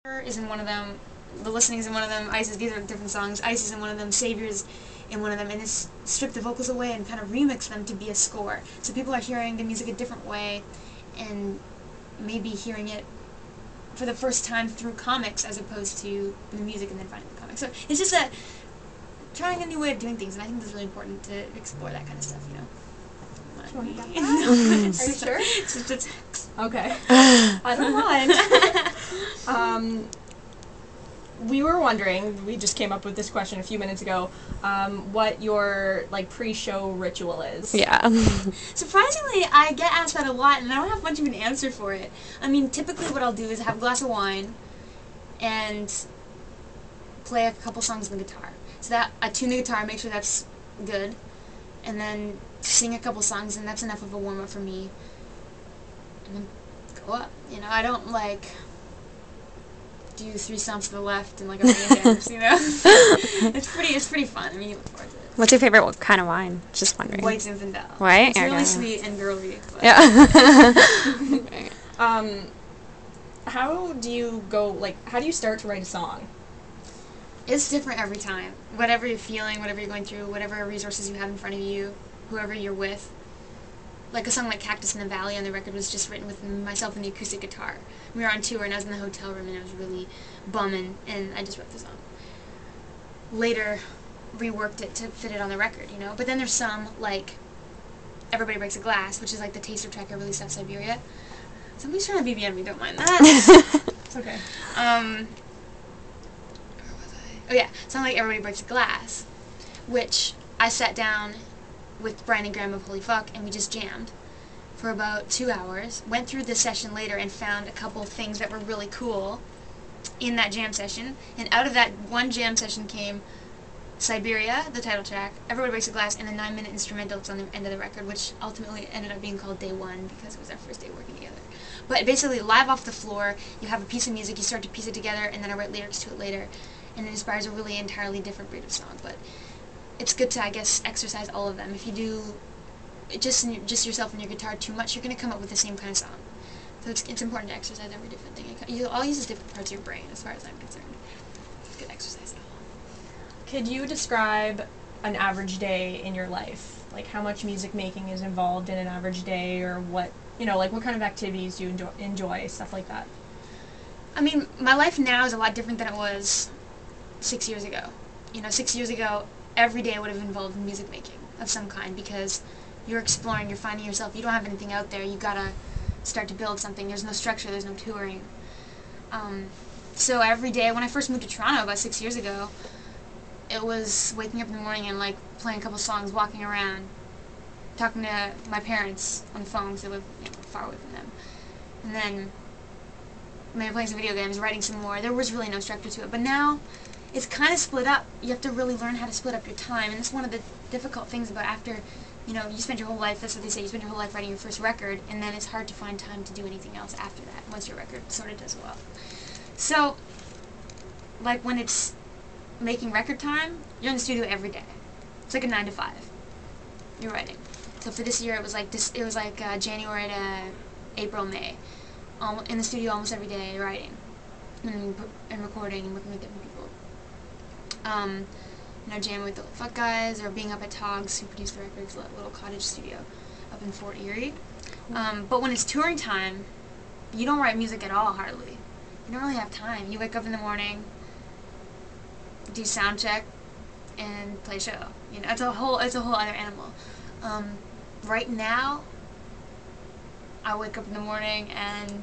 Is in one of them, The Listening is in one of them, Ice is, these are different songs, Ice is in one of them, Savior's in one of them, and it's stripped the vocals away and kind of remixed them to be a score. So people are hearing the music a different way and maybe hearing it for the first time through comics as opposed to the music and then finding the comics. So it's just that trying a new way of doing things, and I think it's really important to explore that kind of stuff, you know. Are you sure? It's just a text. Okay. I don't mind. We were wondering, we just came up with this question a few minutes ago, what your pre-show ritual is. Yeah. Surprisingly, I get asked that a lot, and I don't have much of an answer for it. I mean, typically what I'll do is have a glass of wine and play a couple songs on the guitar. So that I tune the guitar, make sure that's good, and then sing a couple songs, and that's enough of a warm-up for me. And then go up. You know, I don't do 3 stomps to the left and a million dance, you know. It's pretty fun. I mean, you look forward to it. What's your favorite kind of wine? Just wondering. White Zinfandel. White? It's really sweet and girly. But Yeah. How do you how do you start to write a song? It's different every time. Whatever you're feeling, whatever you're going through, whatever resources you have in front of you, whoever you're with. Like a song like Cactus in the Valley on the record was just written with myself and the acoustic guitar. We were on tour and I was in the hotel room and I was really bumming and I just wrote the song. Later, reworked it to fit it on the record, you know. But then there's some, like Everybody Breaks a Glass, which is like the taster track I released off Siberia. Somebody's trying to BBM me, don't mind that. It's okay. Where was I? Oh yeah, song like Everybody Breaks a Glass, which I sat down with Brian and Graham of Holy Fuck, and we just jammed for about 2 hours. Went through the session later and found a couple things that were really cool in that jam session. And out of that one jam session came Siberia, the title track, Everybody Breaks a Glass, and a 9-minute instrumental that's on the end of the record, which ultimately ended up being called Day One because it was our first day working together. But basically, live off the floor, you have a piece of music, you start to piece it together, and then I write lyrics to it later, and it inspires a really entirely different breed of song. But it's good to, I guess, exercise all of them. If you do just yourself and your guitar too much, you're going to come up with the same kind of song. So it's important to exercise every different thing. All uses different parts of your brain, as far as I'm concerned. It's good exercise. Could you describe an average day in your life? Like how much music making is involved in an average day, or what, what kind of activities do you enjoy, stuff like that? I mean, my life now is a lot different than it was 6 years ago. 6 years ago, every day would have involved music making of some kind because you're exploring, you're finding yourself, you don't have anything out there, you gotta start to build something, there's no structure, there's no touring. So every day, when I first moved to Toronto about 6 years ago, it was waking up in the morning and playing a couple songs, walking around, talking to my parents on the phone because they live far away from them, and then maybe playing some video games, writing some more. There was really no structure to it, but now it's kind of split up. You have to really learn how to split up your time, and it's one of the difficult things about after, you spend your whole life, that's what they say, you spend your whole life writing your first record, and then it's hard to find time to do anything else after that, once your record sort of does well. So, when it's making record time, you're in the studio every day. It's like a 9 to 5. You're writing. So for this year, it was January to April, May. In the studio almost every day, writing and recording and working with different people. Jamming with the Fuck guys, or being up at Togs, who produced the records, little cottage studio up in Fort Erie. But when it's touring time, you don't write music at all, hardly. You don't really have time. You wake up in the morning, do sound check, and play a show. It's a whole other animal. Right now, I wake up in the morning and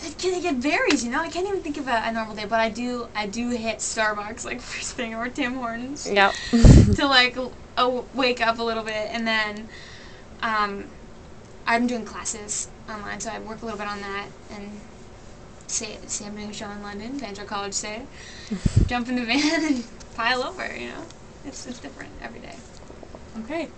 it varies, I can't even think of a normal day, but I do hit Starbucks first thing, or Tim Hortons. Yep. To wake up a little bit, and then I'm doing classes online, so I work a little bit on that, and say I'm doing a show in London, FanShawe College, say, jump in the van and pile over, It's different every day. Okay.